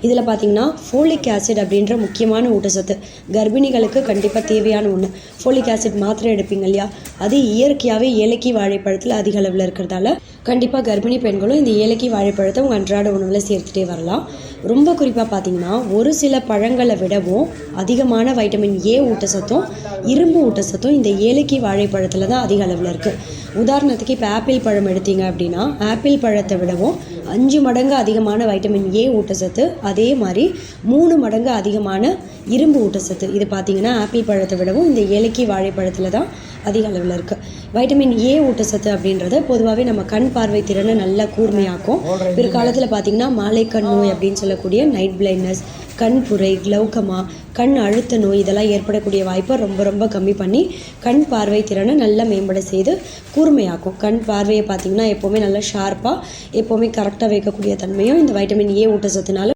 இதில் பார்த்தீங்கன்னா folic acid அப்படின்ற முக்கியமான ஊட்டச்சத்து கர்ப்பிணிகளுக்கு கண்டிப்பாக தேவையான ஒன்று. ஃபோலிக் ஆசிட் மாத்திரை எடுப்பீங்க இல்லையா, அது இயற்கையாகவே ஏலக்கி வாழைப்பழத்தில் அதிக அளவில் இருக்கிறதால கண்டிப்பாக கர்ப்பிணி பெண்களும் இந்த ஏலக்கி வாழைப்பழத்தை உங்கள் அன்றாட உணவில் சேர்த்துட்டே வரலாம். ரொம்ப குறிப்பாக பார்த்தீங்கன்னா ஒரு சில பழங்களை விடவும் அதிகமான வைட்டமின் ஏ ஊட்டச்சத்தும் இரும்பு ஊட்டச்சத்தும் இந்த ஏலக்கி வாழைப்பழத்தில் தான் அதிக அளவில் இருக்குது. உதாரணத்துக்கு இப்போ ஆப்பிள் பழம் எடுத்தீங்க அப்படின்னா ஆப்பிள் பழத்தை விடவும் 5 மடங்கு அதிகமான வைட்டமின் ஏ ஊட்டச்சத்து, அதே மாதிரி 3 மடங்கு அதிகமான இரும்பு ஊட்டச்சத்து இது பார்த்தீங்கன்னா ஆப்பிள் பழத்தை விடவும் இந்த ஏலக்கி வாழைப்பழத்தில் தான் அதிக அளவில் இருக்குது. வைட்டமின் ஏ ஊட்டச்சத்து அப்படின்றது பொதுவாகவே நம்ம கண் பார்வை திறனை நல்லா கூர்மையாக்கும். பிற்காலத்தில் பார்த்திங்கன்னா மாலைக்கண் நோய் அப்படின்னு சொல்லக்கூடிய நைட் பிளைண்ட்னஸ், கண் புரை, கிளௌகமா, கண் அழுத்த நோய் இதெல்லாம் ஏற்படக்கூடிய வாய்ப்பை ரொம்ப ரொம்ப கம்மி பண்ணி கண் பார்வை திறனை நல்லா மேம்பட செய்து கூர்மையாக்கும். கண் பார்வையை பார்த்திங்கன்னா எப்போவுமே நல்லா ஷார்ப்பாக எப்போவுமே கரெக்டாக வைக்கக்கூடிய தன்மையும் இந்த வைட்டமின் ஏ ஊட்டச்சத்துனால